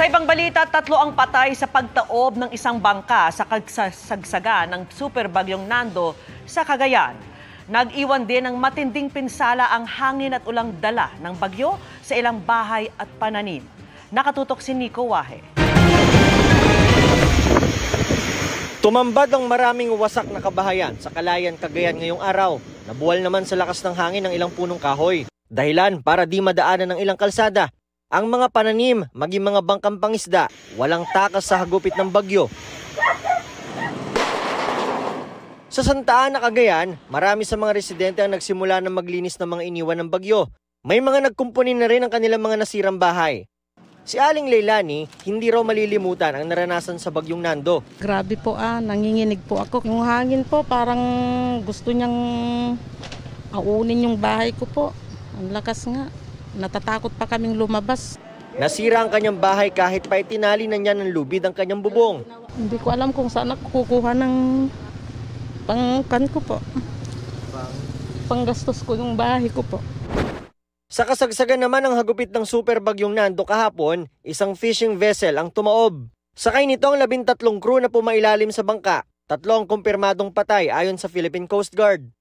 Sa ibang balita, 3 ang patay sa pagtaob ng isang bangka sa kagsagsaga ng superbagyong Nando sa Cagayan. Nag-iwan din ng matinding pinsala ang hangin at ulang dala ng bagyo sa ilang bahay at pananim. Nakatutok si Nico Wahe. Tumambad ang maraming wasak na kabahayan sa Calayan, Cagayan ngayong araw. Nabuwal naman sa lakas ng hangin ng ilang punong kahoy. Dahilan para di madaanan ng ilang kalsada. Ang mga pananim, maging mga bangkang pangisda, walang takas sa hagupit ng bagyo. Sa Santa Ana, Cagayan, marami sa mga residente ang nagsimula na maglinis ng mga iniwan ng bagyo. May mga nagkumpunin na rin ang kanilang mga nasirang bahay. Si Aling Leilani, hindi raw malilimutan ang naranasan sa bagyong Nando. Grabe po nanginginig po ako. Yung hangin po parang gusto niyang aunin yung bahay ko po. Ang lakas nga. Natatakot pa kaming lumabas. Nasira ang kanyang bahay kahit pa itinali na niya ng lubid ang kanyang bubong. Hindi ko alam kung saan ako kukuha ng pangkan ko po. Panggastos ko yung bahay ko po. Sa kasagsagan naman ng hagupit ng superbagyong Nando kahapon, isang fishing vessel ang tumaob. Sakay nito ang 13 crew na pumailalim sa bangka. 3 ang kumpirmadong patay ayon sa Philippine Coast Guard.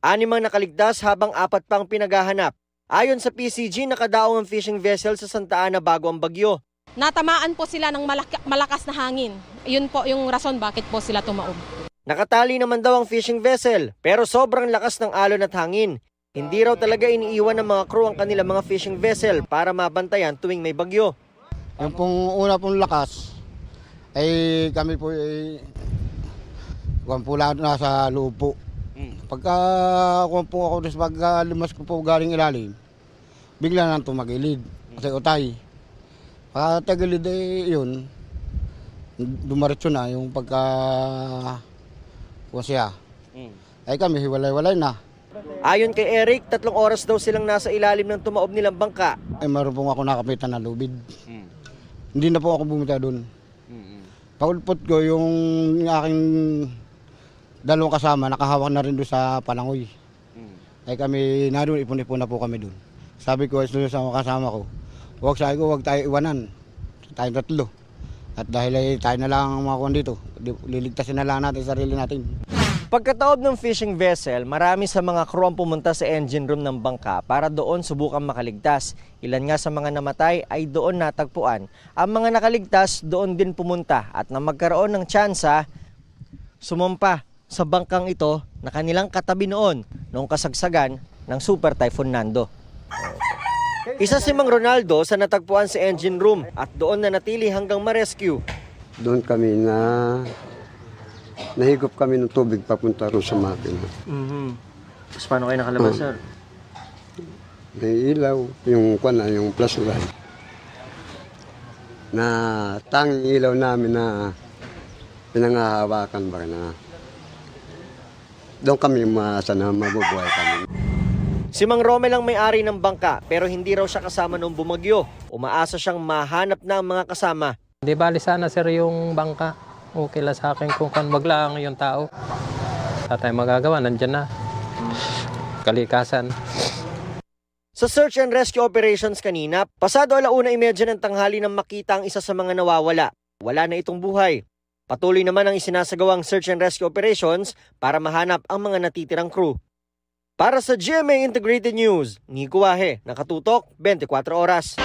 6 ang nakaligtas habang 4 pang pinaghahanap. Ayon sa PCG, nakadaong ang fishing vessel sa Santa Ana bago ang bagyo. Natamaan po sila ng malakas na hangin. Yun po yung rason bakit po sila tumaob. Nakatali naman daw ang fishing vessel, pero sobrang lakas ng alon at hangin. Hindi raw talaga iniiwan ng mga crew ang kanilang mga fishing vessel para mabantayan tuwing may bagyo. Yung pong una pong lakas, ay kami po ay nasa loob po. Pagka po ako pagka limas ko po galing ilalim, bigla nang tumagilid kasi utay. Pagkatagilid yun, dumaritso na yung pagka siya. Ay kami hiwalay-walay na. Ayon kay Eric, 3 oras daw silang nasa ilalim ng tumaob nilang bangka. Ay meron pong ako nakapitan na lubid. Hindi na po ako bumita doon. Paulpot ko yung aking dalawang kasama, nakahawak na rin doon sa palangoy. Ay kami, naroon, ipon-ipon na po kami doon. Sabi ko, sa mga kasama ko, huwag tayo iwanan. Tayong 3. At dahil ay tayo na lang ang mga dito, liligtasin na lang natin sarili natin. Pagkataob ng fishing vessel, marami sa mga crew ang pumunta sa engine room ng bangka para doon subukan makaligtas. Ilan nga sa mga namatay ay doon natagpuan. Ang mga nakaligtas doon din pumunta at na magkaroon ng tsansa, sumampa sa bangkang ito na kanilang katabi noong kasagsagan ng Super Typhoon Nando. Isa si Mang Ronaldo sa natagpuan sa engine room at doon na natili hanggang ma-rescue. Doon kami nahigop kami ng tubig papunta rin sa makina. Tapos paano kayo nakalabas, sir? May ilaw, yung flashlight. Na tanging ilaw namin na pinangahawakan ba na doon kami maasa na mabubuhay kami. Si Mang Romel ang may-ari ng bangka pero hindi raw siya kasama noong bumagyo. Umaasa siyang mahanap na ang mga kasama. Di bali sana sir yung bangka. Okay lang sa akin kung maglaang yung tao. Sa tayo magagawa, nandyan na. Kalikasan. Sa search and rescue operations kanina, pasado 1:30 ng tanghali nang makita ang isa sa mga nawawala. Wala na itong buhay. Patuloy naman ang isinasagawang search and rescue operations para mahanap ang mga natitirang crew. Para sa GMA Integrated News, Nico Wahe, nakatutok 24 oras.